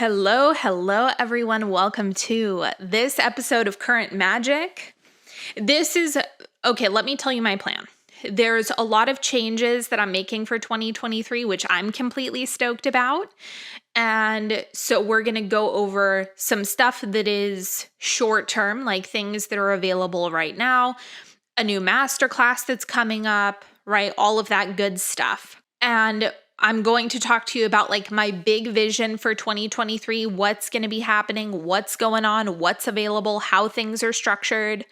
Hello, everyone. Welcome to this episode of Current Magic. Let me tell you my plan. There's a lot of changes that I'm making for 2023, which I'm completely stoked about. And so we're going to go over some stuff that is short term, like things that are available right now, a new masterclass that's coming up, right? All of that good stuff. And I'm going to talk to you about like my big vision for 2023, what's going to be happening, what's going on, what's available, how things are structured,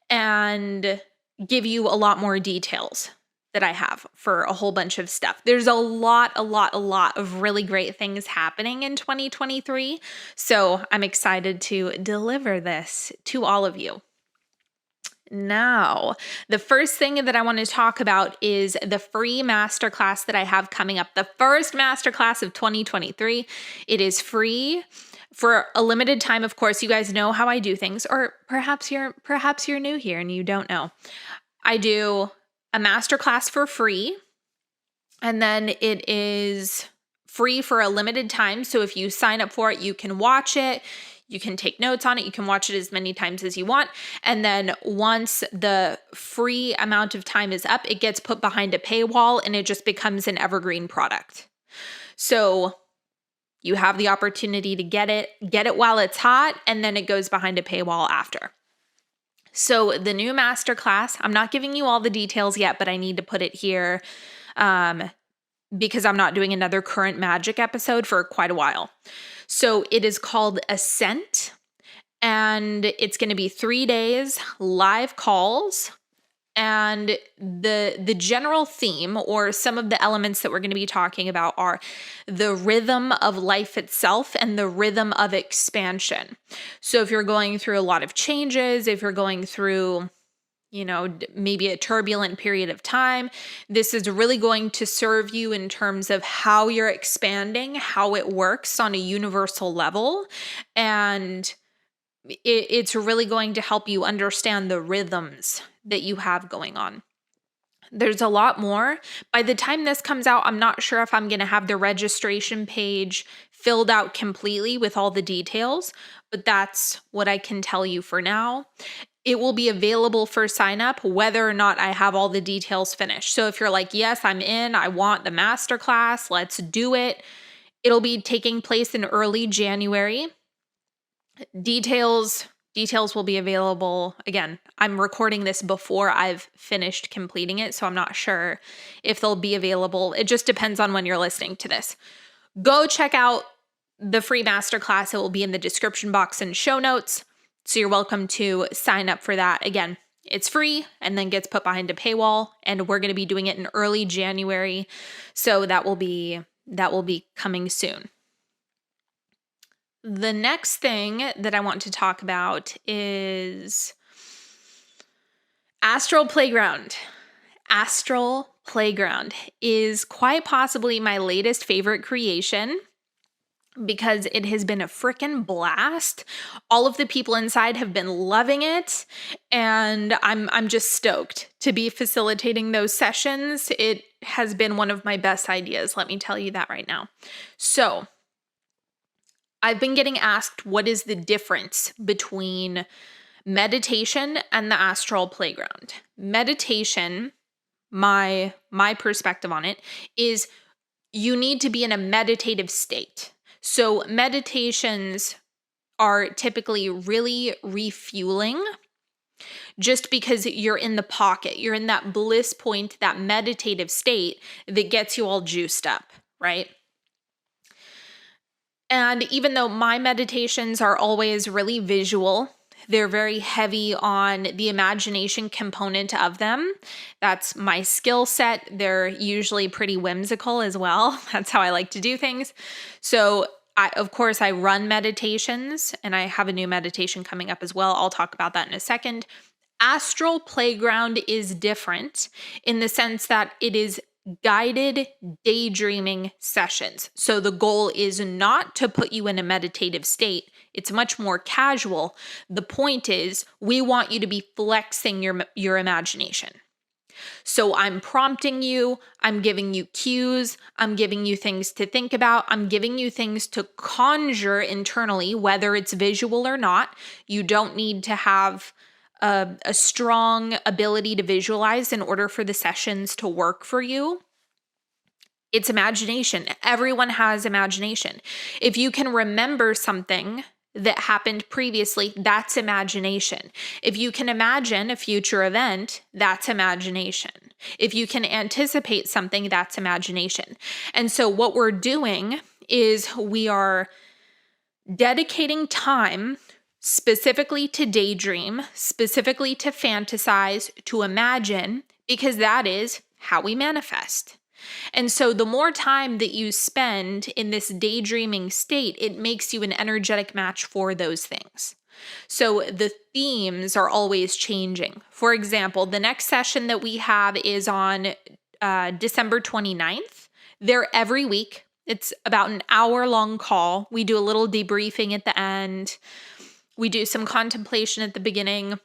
and give you a lot more details that I have for a whole bunch of stuff. There's a lot of really great things happening in 2023. So I'm excited to deliver this to all of you. Now, the first thing that I want to talk about is the free masterclass that I have coming up. The first masterclass of 2023. It is free for a limited time. Of course, you guys know how I do things, or perhaps you're new here and you don't know. I do a masterclass for free, and then it is free for a limited time. So if you sign up for it, you can watch it. You can take notes on it. You can watch it as many times as you want. And then once the free amount of time is up, it gets put behind a paywall and it just becomes an evergreen product. So you have the opportunity to get it while it's hot, and then it goes behind a paywall after. So the new masterclass, I'm not giving you all the details yet, but I need to put it here because I'm not doing another Current Magic episode for quite a while. So it is called Ascent, and it's going to be 3 days, live calls, and the general theme, or some of the elements that we're going to be talking about, are the rhythm of life itself and the rhythm of expansion. So if you're going through a lot of changes, if you're going through maybe a turbulent period of time, this is really going to serve you in terms of how you're expanding, how it works on a universal level. And it's really going to help you understand the rhythms that you have going on. There's a lot more. By the time this comes out, I'm not sure if I'm going to have the registration page filled out completely with all the details, but that's what I can tell you for now. It will be available for sign up whether or not I have all the details finished. So if you're like, yes, I'm in, I want the masterclass, let's do it. It'll be taking place in early January. Details will be available. Again, I'm recording this before I've finished completing it, so I'm not sure if they'll be available. It just depends on when you're listening to this. Go check out the free masterclass. It will be in the description box and show notes. So you're welcome to sign up for that. Again, it's free and then gets put behind a paywall, and we're going to be doing it in early January. So that will be coming soon. The next thing that I want to talk about is Astral Playground. Astral Playground is quite possibly my latest favorite creation, because it has been a freaking blast. All of the people inside have been loving it, and I'm just stoked to be facilitating those sessions. It has been one of my best ideas, let me tell you that right now. So I've been getting asked, what is the difference between meditation and the Astral Playground? Meditation, my perspective on it, is you need to be in a meditative state. So meditations are typically really refueling, just because you're in the pocket, you're in that bliss point, that meditative state that gets you all juiced up, right? And even though my meditations are always really visual, they're very heavy on the imagination component of them. That's my skill set. They're usually pretty whimsical as well. That's how I like to do things. So of course, I run meditations, and I have a new meditation coming up as well. I'll talk about that in a second. Astral Playground is different in the sense that it is guided daydreaming sessions. So the goal is not to put you in a meditative state. It's much more casual. The point is, we want you to be flexing your imagination. So I'm prompting you, I'm giving you cues, I'm giving you things to think about, I'm giving you things to conjure internally, whether it's visual or not. You don't need to have a strong ability to visualize in order for the sessions to work for you. It's imagination. Everyone has imagination. If you can remember something that happened previously, that's imagination. If you can imagine a future event, that's imagination. If you can anticipate something, that's imagination. And so what we're doing is we are dedicating time specifically to daydream, specifically to fantasize, to imagine, because that is how we manifest. And so the more time that you spend in this daydreaming state, it makes you an energetic match for those things. So the themes are always changing. For example, the next session that we have is on December 29th. They're every week. It's about an hour-long call. We do a little debriefing at the end. We do some contemplation at the beginning.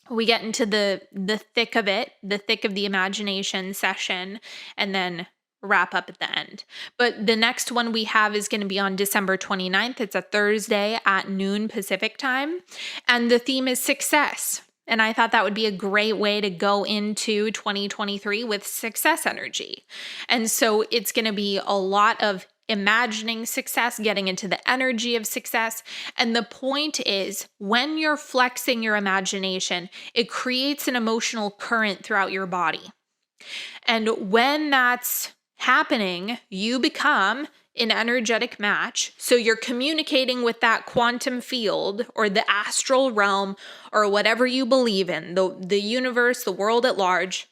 We get into the thick of it, the thick of the imagination session, and then wrap up at the end. But the next one we have is going to be on December 29th. It's a Thursday at noon Pacific time. And the theme is success. And I thought that would be a great way to go into 2023 with success energy. And so it's going to be a lot of imagining success, getting into the energy of success. And the point is, when you're flexing your imagination, it creates an emotional current throughout your body. And when that's happening, you become an energetic match. So you're communicating with that quantum field or the astral realm or whatever you believe in, the universe, the world at large.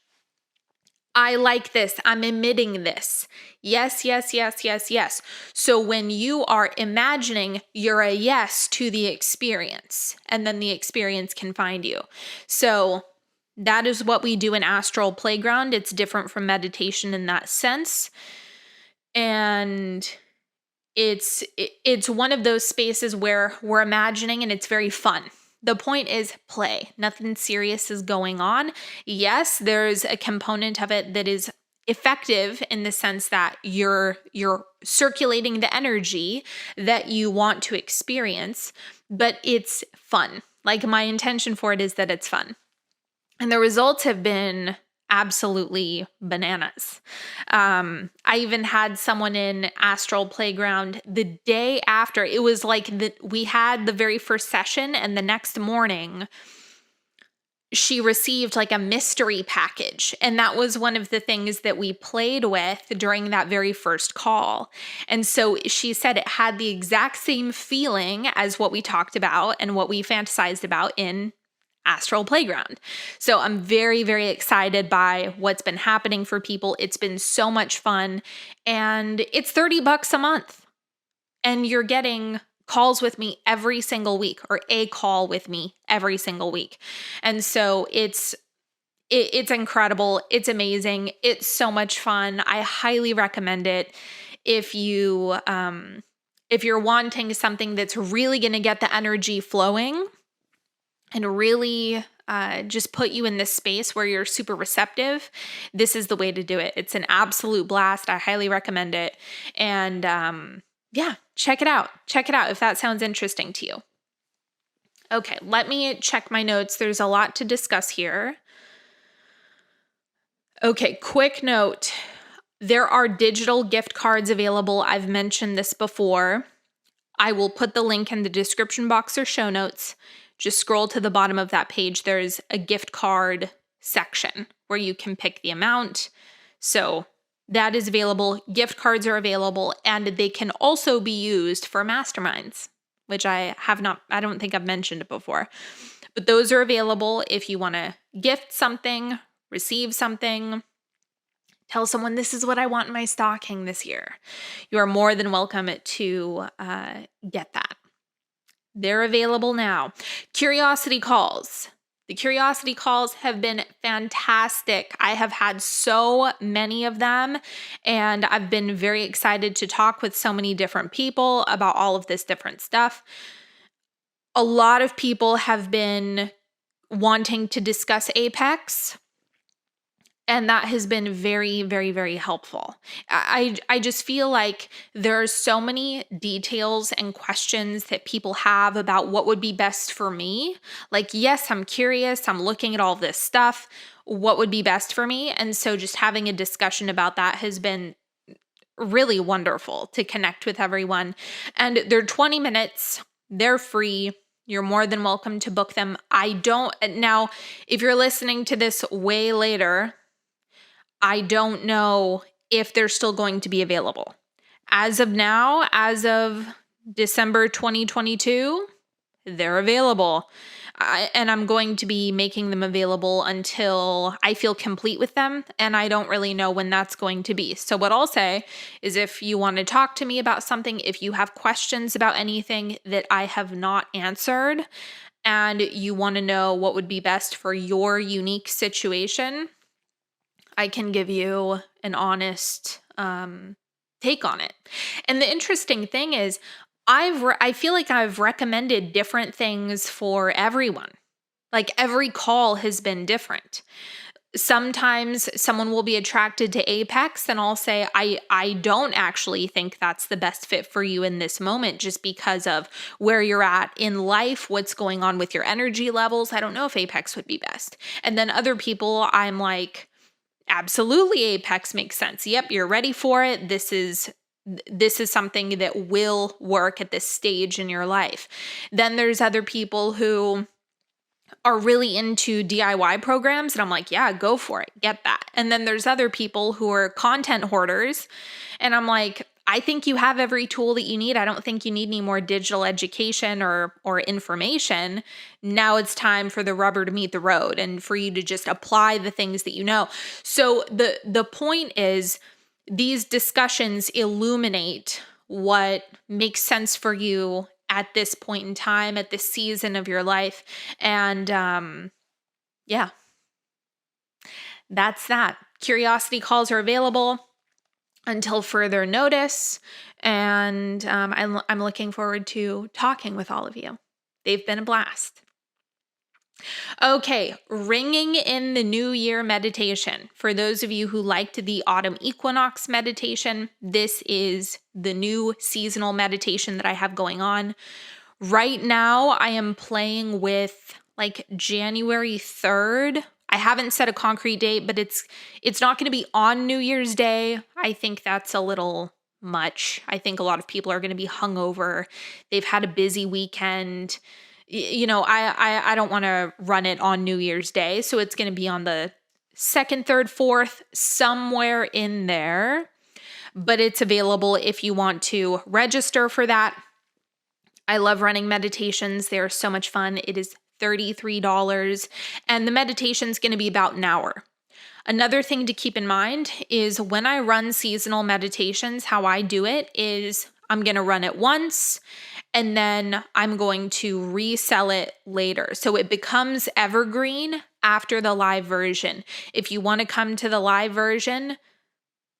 I like this. I'm emitting this. Yes, yes, yes, yes, yes. So when you are imagining, you're a yes to the experience, and then the experience can find you. So that is what we do in Astral Playground. It's different from meditation in that sense. And it's one of those spaces where we're imagining and it's very fun. The point is play. Nothing serious is going on. Yes, there's a component of it that is effective in the sense that you're circulating the energy that you want to experience, but it's fun. Like, my intention for it is that it's fun. And the results have been absolutely bananas. I even had someone in Astral Playground the day after. It was like we had the very first session, and the next morning she received like a mystery package. And that was one of the things that we played with during that very first call. And so she said it had the exact same feeling as what we talked about and what we fantasized about in Astral Playground. So I'm very, very excited by what's been happening for people. It's been so much fun, and it's $30 a month, and you're getting calls with me every single week, or a call with me every single week. And so it's incredible. It's amazing. It's so much fun. I highly recommend it. If you're wanting something that's really going to get the energy flowing and really just put you in this space where you're super receptive, this is the way to do it. It's an absolute blast. I highly recommend it. And yeah, check it out. Check it out if that sounds interesting to you. Okay, let me check my notes. There's a lot to discuss here. Okay, quick note. There are digital gift cards available. I've mentioned this before. I will put the link in the description box or show notes. Just scroll to the bottom of that page. There's a gift card section where you can pick the amount. So that is available. Gift cards are available, and they can also be used for masterminds, which I don't think I've mentioned it before. But those are available if you want to gift something, receive something, tell someone this is what I want in my stocking this year. You are more than welcome to get that. They're available now. Curiosity calls. The curiosity calls have been fantastic. I have had so many of them, and I've been very excited to talk with so many different people about all of this different stuff. A lot of people have been wanting to discuss Apex. And that has been very, very, very helpful. I just feel like there's so many details and questions that people have about what would be best for me. Like, yes, I'm curious. I'm looking at all this stuff. What would be best for me? And so just having a discussion about that has been really wonderful to connect with everyone. And they're 20 minutes, they're free. You're more than welcome to book them. Now, if you're listening to this way later, I don't know if they're still going to be available. As of now, as of December 2022, they're available. And I'm going to be making them available until I feel complete with them. And I don't really know when that's going to be. So, what I'll say is if you want to talk to me about something, if you have questions about anything that I have not answered, and you want to know what would be best for your unique situation, I can give you an honest take on it. And the interesting thing is, I feel like I've recommended different things for everyone. Like every call has been different. Sometimes someone will be attracted to Apex and I'll say, I don't actually think that's the best fit for you in this moment just because of where you're at in life, what's going on with your energy levels. I don't know if Apex would be best. And then other people, I'm like, absolutely, Apex makes sense. Yep, you're ready for it. This is something that will work at this stage in your life. Then there's other people who are really into DIY programs and I'm like, yeah, go for it. Get that. And then there's other people who are content hoarders and I'm like, I think you have every tool that you need. I don't think you need any more digital education or information. Now it's time for the rubber to meet the road and for you to just apply the things that you know. So the point is these discussions illuminate what makes sense for you at this point in time, at this season of your life. And yeah, that's that. Curiosity calls are available until further notice. And I'm looking forward to talking with all of you. They've been a blast. Okay, ringing in the New Year meditation. For those of you who liked the autumn equinox meditation, this is the new seasonal meditation that I have going on. Right now, I am playing with like January 3rd. I haven't set a concrete date, but it's not going to be on New Year's Day. I think that's a little much. I think a lot of people are going to be hungover. They've had a busy weekend. I don't want to run it on New Year's Day, so it's going to be on the 2nd, 3rd, 4th, somewhere in there. But it's available if you want to register for that. I love running meditations. They are so much fun. It is $33, and the meditation's going to be about an hour. Another thing to keep in mind is when I run seasonal meditations, how I do it is I'm going to run it once and then I'm going to resell it later. So it becomes evergreen after the live version. If you want to come to the live version,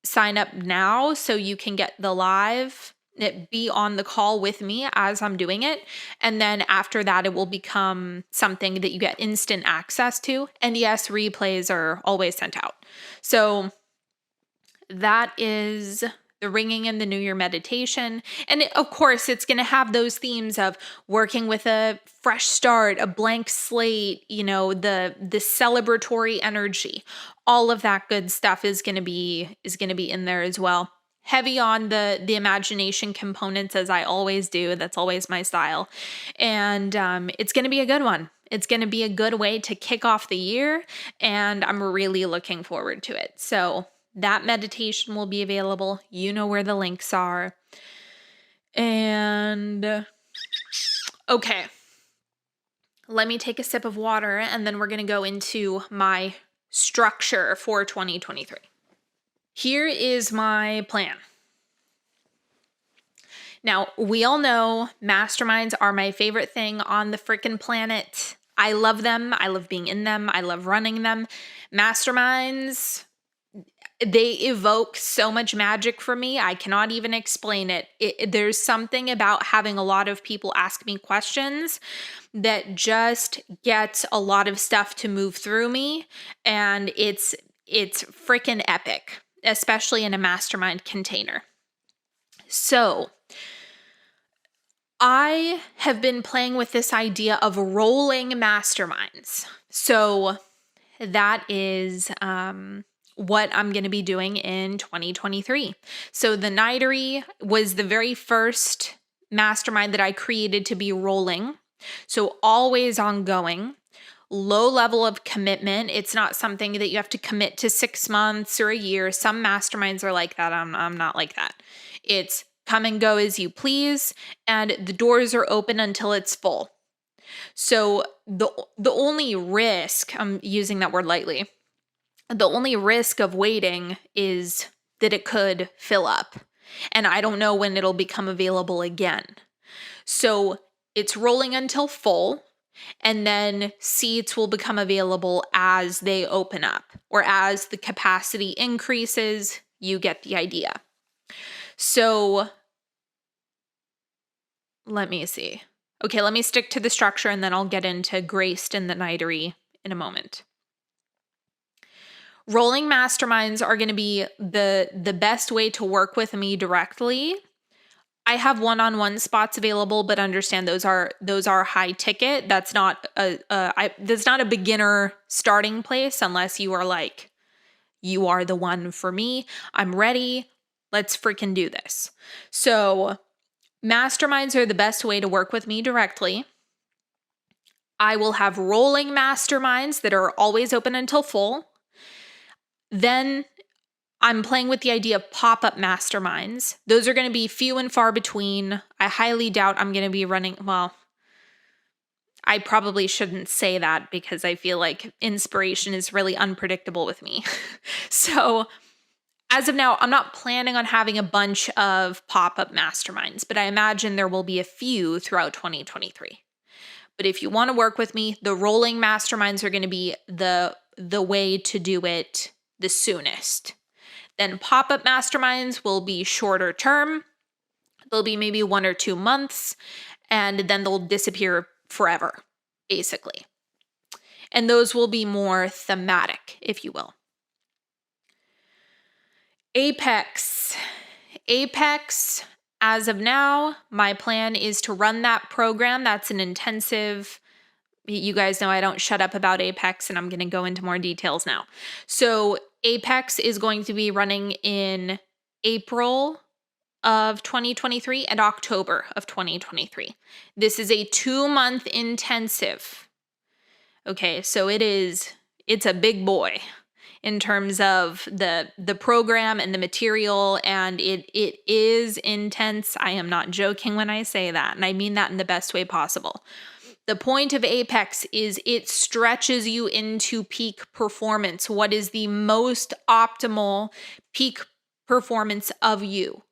sign up now so you can get the live, be on the call with me as I'm doing it. And then after that, it will become something that you get instant access to. And yes, replays are always sent out. So that is the ringing in the New Year meditation. And of course, it's going to have those themes of working with a fresh start, a blank slate, the celebratory energy. All of that good stuff is going to be in there as well. Heavy on the imagination components, as I always do. That's always my style. And it's going to be a good one. It's going to be a good way to kick off the year. And I'm really looking forward to it. So that meditation will be available. You know where the links are. And okay, let me take a sip of water and then we're going to go into my structure for 2023. Here is my plan. Now, we all know masterminds are my favorite thing on the frickin' planet. I love them. I love being in them. I love running them. Masterminds, they evoke so much magic for me. I cannot even explain it. There's something about having a lot of people ask me questions that just gets a lot of stuff to move through me. And it's it's freaking epic, especially in a mastermind container. So I have been playing with this idea of rolling masterminds. So that is what I'm going to be doing in 2023. So the Nightery was the very first mastermind that I created to be rolling. So always ongoing, low level of commitment. It's not something that you have to commit to 6 months or a year. Some masterminds are like that. I'm not like that. It's come and go as you please, and the doors are open until it's full. So the only risk, I'm using that word lightly, the only risk of waiting is that it could fill up. And I don't know when it'll become available again. So it's rolling until full, and then seats will become available as they open up, or as the capacity increases. You get the idea. So let me see. Okay, let me stick to the structure, and then I'll get into Graced and the Nightery in a moment. Rolling masterminds are going to be the best way to work with me directly. I have one-on-one spots available, but understand those are high ticket. That's not a beginner starting place unless you are like, you are the one for me. I'm ready. Let's freaking do this. So masterminds are the best way to work with me directly. I will have rolling masterminds that are always open until full. Then I'm playing with the idea of pop-up masterminds. Those are going to be few and far between. I highly doubt I'm going to be running, well, I probably shouldn't say that because I feel like inspiration is really unpredictable with me. So as of now, I'm not planning on having a bunch of pop-up masterminds, but I imagine there will be a few throughout 2023. But if you want to work with me, the rolling masterminds are going to be the way to do it the soonest. Then pop-up masterminds will be shorter term. They'll be maybe 1 or 2 months, and then they'll disappear forever, basically. And those will be more thematic, if you will. Apex, as of now, my plan is to run that program. That's an intensive. You guys know I don't shut up about Apex, and I'm going to go into more details now. So Apex is going to be running in April of 2023 and October of 2023. This is a 2-month intensive. Okay, so it's a big boy in terms of the program and the material, and it is intense. I am not joking when I say that, and I mean that in the best way possible. The point of Apex is it stretches you into peak performance. What is the most optimal peak performance of you?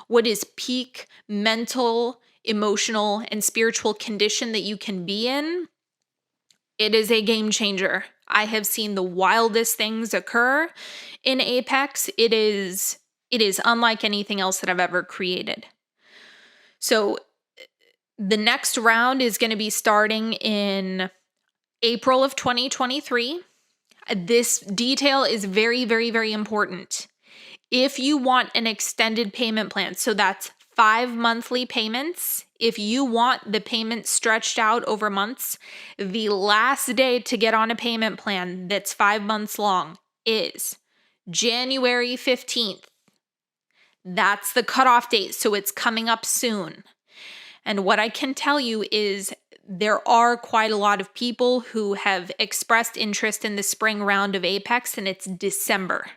What is peak mental, emotional, and spiritual condition that you can be in? It is a game changer. I have seen the wildest things occur in Apex. It is unlike anything else that I've ever created. So the next round is going to be starting in April of 2023. This detail is very, very, very important. If you want an extended payment plan, so that's 5 monthly payments. If you want the payment stretched out over months, the last day to get on a payment plan that's 5 months long is January 15th. That's the cutoff date, so it's coming up soon. And what I can tell you is there are quite a lot of people who have expressed interest in the spring round of Apex, and it's December.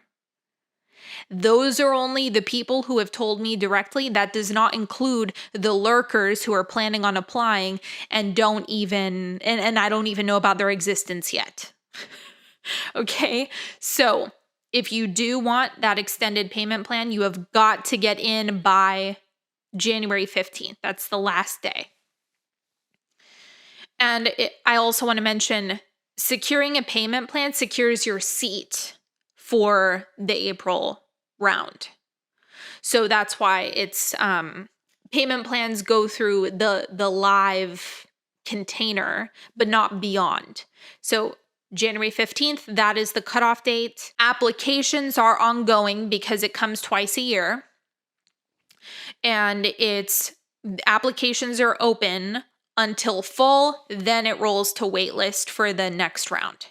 Those are only the people who have told me directly. That does not include the lurkers who are planning on applying and don't even, and I don't even know about their existence yet. Okay, so if you do want that extended payment plan, you have got to get in by January 15th. That's the last day. And I also want to mention securing a payment plan secures your seat for the April round. So that's why it's payment plans go through the live container, but not beyond. So January 15th, that is the cutoff date. Applications are ongoing because it comes twice a year. And applications are open until full, then it rolls to waitlist for the next round.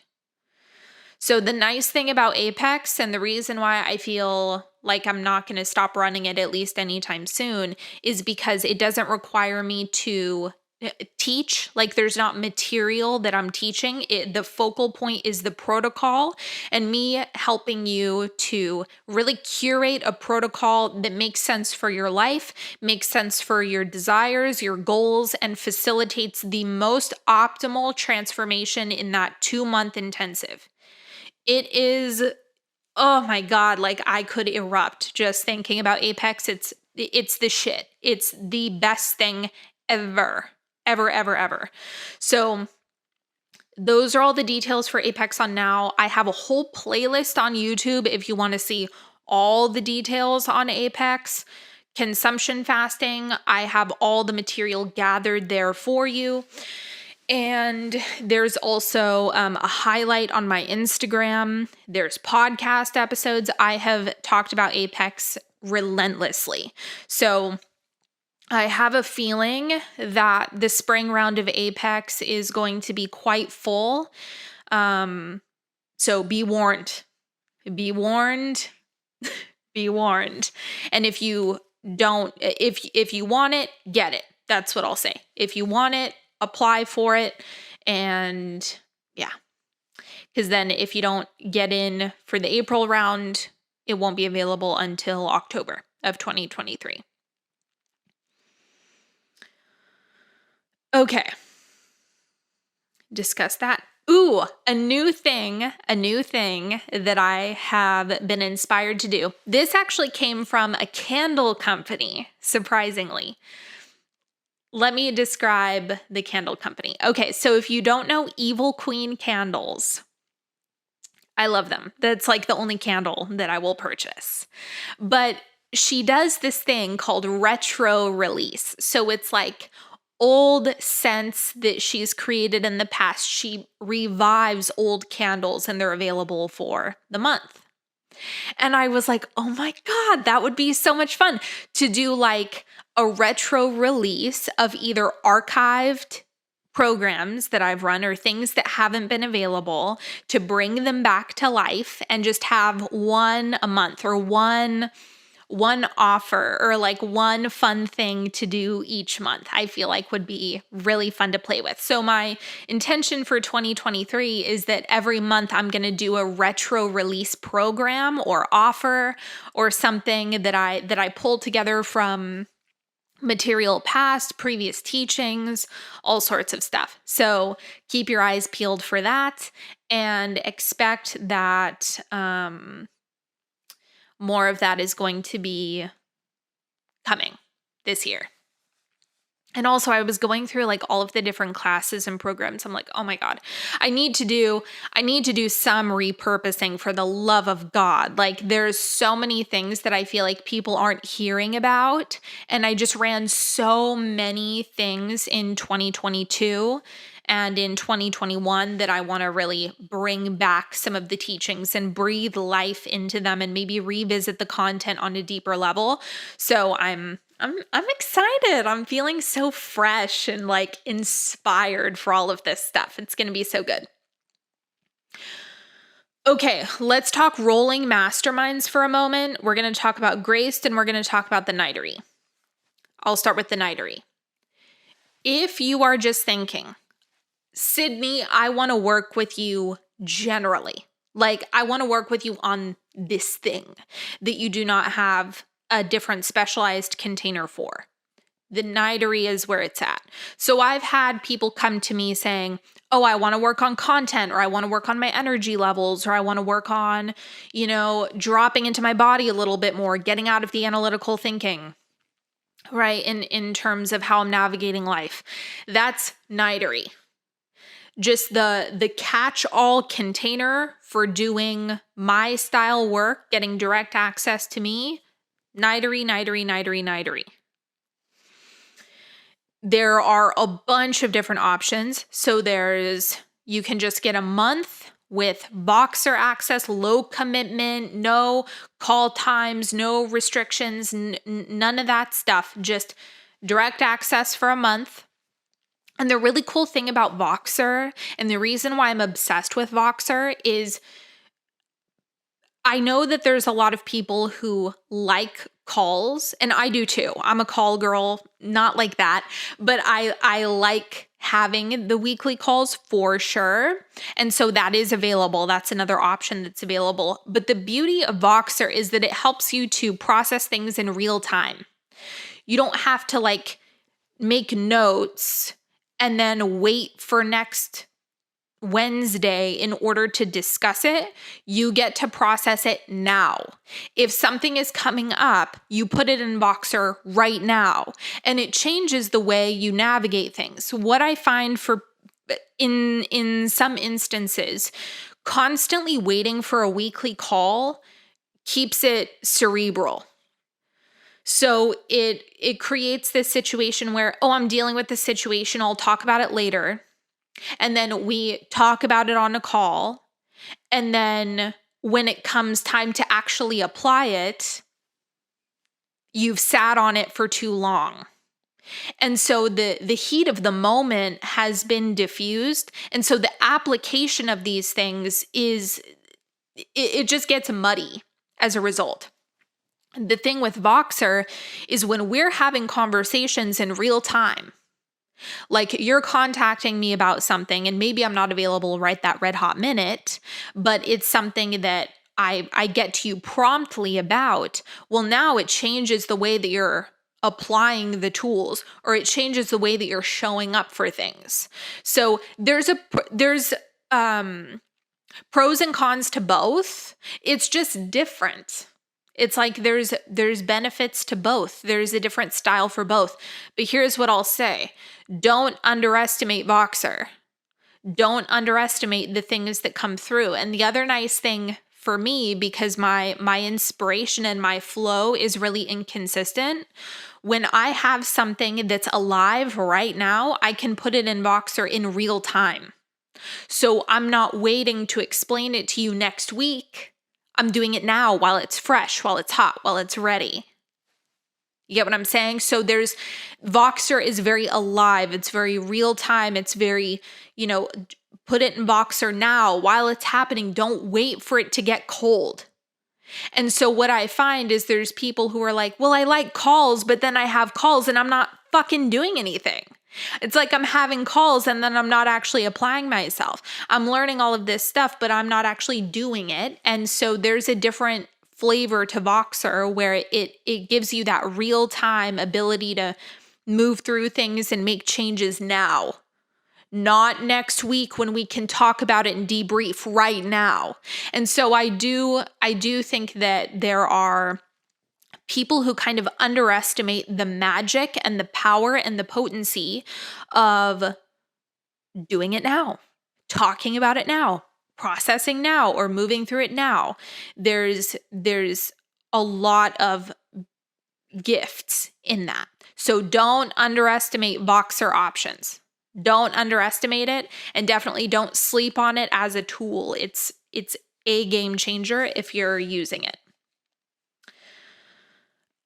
So the nice thing about Apex, and the reason why I feel like I'm not going to stop running it at least anytime soon, is because it doesn't require me to teach. Like, there's not material that I'm teaching. The focal point is the protocol, and me helping you to really curate a protocol that makes sense for your life, makes sense for your desires, your goals, and facilitates the most optimal transformation in that 2-month intensive. It is, oh my God, like I could erupt just thinking about Apex. It's the shit. It's the best thing ever, ever, ever, ever. So those are all the details for Apex on now. I have a whole playlist on YouTube if you want to see all the details on Apex. Consumption fasting, I have all the material gathered there for you. And there's also a highlight on my Instagram. There's podcast episodes. I have talked about Apex relentlessly. So I have a feeling that the spring round of Apex is going to be quite full. So be warned. Be warned. Be warned. And if you want it, get it. That's what I'll say. If you want it, apply for it. And yeah, because then if you don't get in for the April round, it won't be available until October of 2023. Okay. Discuss that. Ooh, a new thing that I have been inspired to do. This actually came from a candle company, surprisingly. Let me describe the candle company. Okay, so if you don't know Evil Queen candles, I love them. That's like the only candle that I will purchase. But she does this thing called retro release. So it's like old scents that she's created in the past. She revives old candles and they're available for the month. And I was like, oh my God, that would be so much fun to do like a retro release of either archived programs that I've run or things that haven't been available, to bring them back to life and just have one a month or one offer or like one fun thing to do each month. I feel like would be really fun to play with. So my intention for 2023 is that every month I'm going to do a retro release program or offer or something that I pull together from material past, previous teachings, all sorts of stuff. So keep your eyes peeled for that and expect that more of that is going to be coming this year. And also I was going through like all of the different classes and programs. I'm like, oh my God, I need to do some repurposing for the love of God. Like there's so many things that I feel like people aren't hearing about. And I just ran so many things in 2022 and in 2021 that I want to really bring back some of the teachings and breathe life into them and maybe revisit the content on a deeper level. So I'm excited. I'm feeling so fresh and like inspired for all of this stuff. It's going to be so good. Okay, let's talk rolling masterminds for a moment. We're going to talk about Graced and we're going to talk about the Nightery. I'll start with the Nightery. If you are just thinking, Sydney, I want to work with you generally. Like I want to work with you on this thing that you do not have a different specialized container for. The Nightery is where it's at. So I've had people come to me saying, oh, I want to work on content, or I want to work on my energy levels, or I want to work on, dropping into my body a little bit more, getting out of the analytical thinking, right? In terms of how I'm navigating life. That's Nightery. Just the catch-all container for doing my style work, getting direct access to me. Nightery, Nightery, Nightery, Nightery. There are a bunch of different options. So there's You can just get a month with Voxer access, low commitment, no call times, no restrictions, none of that stuff, just direct access for a month. And the really cool thing about Voxer, and the reason why I'm obsessed with Voxer, is I know that there's a lot of people who like calls, and I do too. I'm a call girl, not like that, but I like having the weekly calls for sure. And so that is available. That's another option that's available. But the beauty of Voxer is that it helps you to process things in real time. You don't have to like make notes and then wait for next Wednesday in order to discuss it. You get to process it now. If something is coming up, you put it in Voxer right now, and it changes the way you navigate things. What I find in some instances, constantly waiting for a weekly call keeps it cerebral. So it creates this situation where, oh, I'm dealing with this situation, I'll talk about it later. And then we talk about it on a call. And then when it comes time to actually apply it, you've sat on it for too long. And so the heat of the moment has been diffused. And so the application of these things it just gets muddy as a result. The thing with Voxer is when we're having conversations in real time, like you're contacting me about something and maybe I'm not available right that red hot minute, but it's something that I get to you promptly about. Well, now it changes the way that you're applying the tools, or it changes the way that you're showing up for things. So there's pros and cons to both. It's just different. It's like there's benefits to both. There's a different style for both. But here's what I'll say. Don't underestimate Voxer. Don't underestimate the things that come through. And the other nice thing for me, because my inspiration and my flow is really inconsistent, when I have something that's alive right now, I can put it in Voxer in real time. So I'm not waiting to explain it to you next week. I'm doing it now while it's fresh, while it's hot, while it's ready. You get what I'm saying? So Voxer is very alive. It's very real time. It's very, put it in Voxer now while it's happening. Don't wait for it to get cold. And so what I find is there's people who are like, well, I like calls, but then I have calls and I'm not fucking doing anything. It's like I'm having calls and then I'm not actually applying myself. I'm learning all of this stuff, but I'm not actually doing it. And so there's a different flavor to Voxer where it gives you that real-time ability to move through things and make changes now. Not next week when we can talk about it and debrief right now. And so I do think that there are people who kind of underestimate the magic and the power and the potency of doing it now, talking about it now, processing now, or moving through it now. There's a lot of gifts in that. So don't underestimate Voxer options. Don't underestimate it, and definitely don't sleep on it as a tool. It's a game changer if you're using it.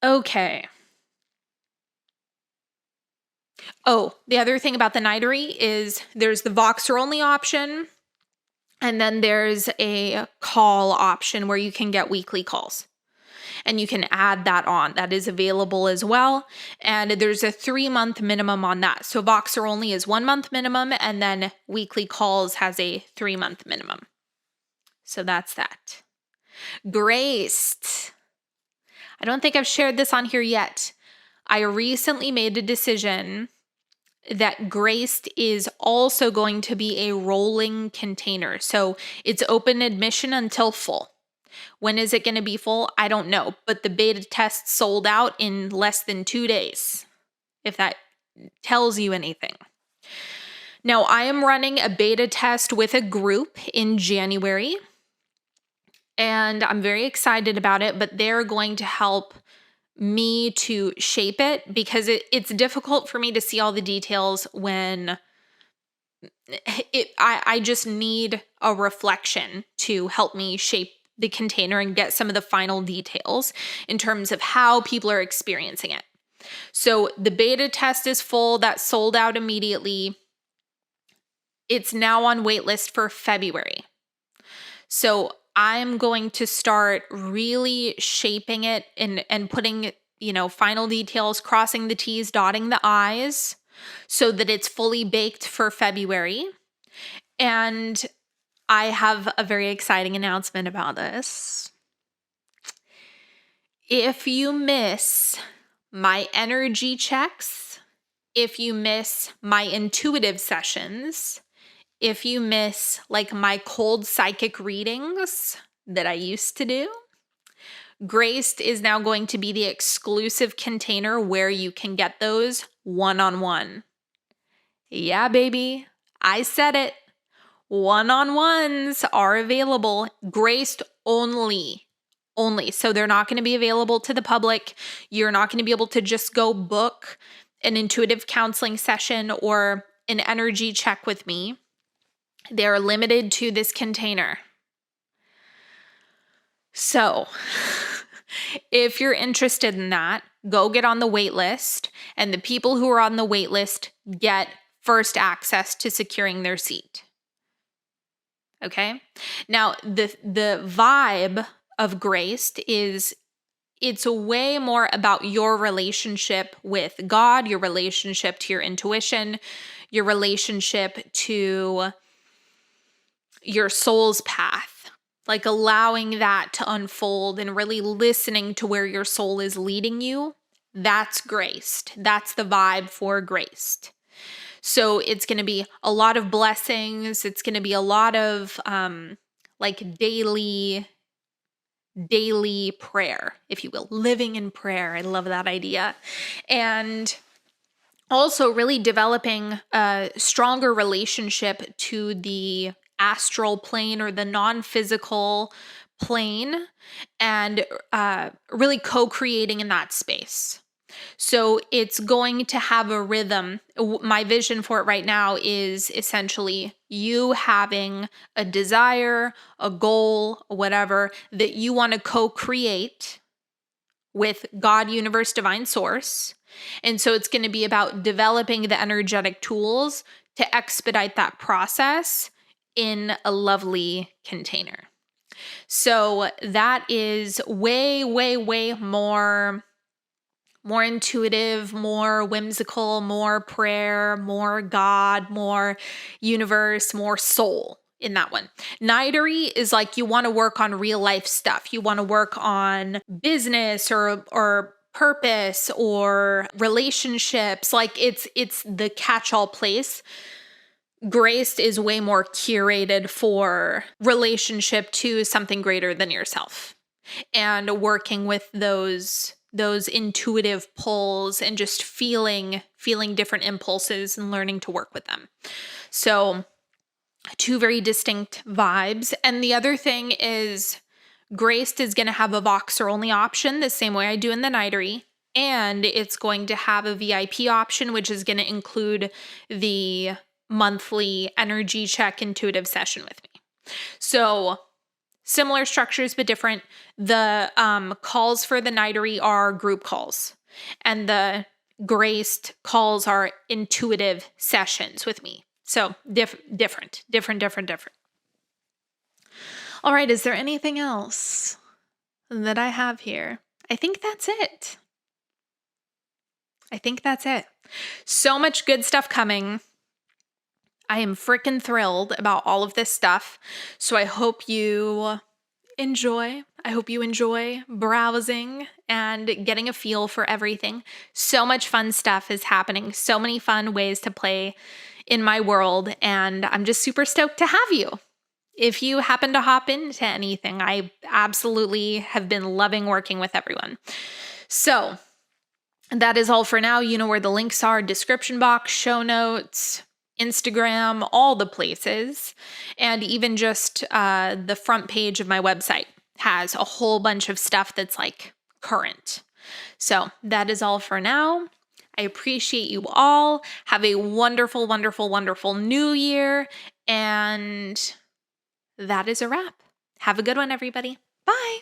Okay. Oh, the other thing about the Nitery is there's the Voxer only option, and then there's a call option where you can get weekly calls. And you can add that on. That is available as well. And there's a 3-month minimum on that. So Voxer only is 1 month minimum, and then weekly calls has a 3-month minimum. So that's that. Graced. I don't think I've shared this on here yet. I recently made a decision that Graced is also going to be a rolling container. So it's open admission until full. When is it going to be full? I don't know. But the beta test sold out in less than 2 days, if that tells you anything. Now, I am running a beta test with a group in January, and I'm very excited about it, but they're going to help me to shape it because it's difficult for me to see all the details when I just need a reflection to help me shape the container and get some of the final details in terms of how people are experiencing it. So the beta test is full. That sold out immediately. It's now on waitlist for February. So I'm going to start really shaping it and putting, final details, crossing the T's, dotting the I's so that it's fully baked for February. And I have a very exciting announcement about this. If you miss my energy checks, if you miss my intuitive sessions, if you miss like my cold psychic readings that I used to do, Graced is now going to be the exclusive container where you can get those one-on-one. Yeah, baby, I said it. One-on-ones are available, graced only. So they're not going to be available to the public. You're not going to be able to just go book an intuitive counseling session or an energy check with me. They're limited to this container. So if you're interested in that, go get on the wait list, and the people who are on the wait list get first access to securing their seat. Okay? Now, the vibe of Graced is it's way more about your relationship with God, your relationship to your intuition, your relationship to your soul's path, like allowing that to unfold and really listening to where your soul is leading you. That's Graced. That's the vibe for Graced. So it's going to be a lot of blessings. It's going to be a lot of like daily prayer, if you will, living in prayer. I love that idea. And also really developing a stronger relationship to the astral plane or the non-physical plane, and really co-creating in that space. So it's going to have a rhythm. My vision for it right now is essentially you having a desire, a goal, whatever that you want to co-create with God, universe, divine source. And so it's going to be about developing the energetic tools to expedite that process in a lovely container. So that is way, way, way more intuitive, more whimsical, more prayer, more God, more universe, more soul in that one. Nightery is like you want to work on real life stuff. You want to work on business or purpose or relationships. Like it's the catch-all place. Graced is way more curated for relationship to something greater than yourself and working with those intuitive pulls and just feeling different impulses and learning to work with them. So two very distinct vibes. And the other thing is Graced is going to have a Voxer only option the same way I do in the Nightery. And it's going to have a VIP option, which is going to include the monthly energy check intuitive session with me. So similar structures, but different. The calls for the Nightery are group calls, and the Graced calls are intuitive sessions with me. So different. All right, is there anything else that I have here? I think that's it. So much good stuff coming. I am freaking thrilled about all of this stuff. So I hope you enjoy. I hope you enjoy browsing and getting a feel for everything. So much fun stuff is happening. So many fun ways to play in my world. And I'm just super stoked to have you. If you happen to hop into anything, I absolutely have been loving working with everyone. So that is all for now. You know where the links are: description box, show notes, Instagram, all the places. And even just the front page of my website has a whole bunch of stuff that's like current. So that is all for now. I appreciate you all. Have a wonderful, wonderful, wonderful new year. And that is a wrap. Have a good one, everybody. Bye.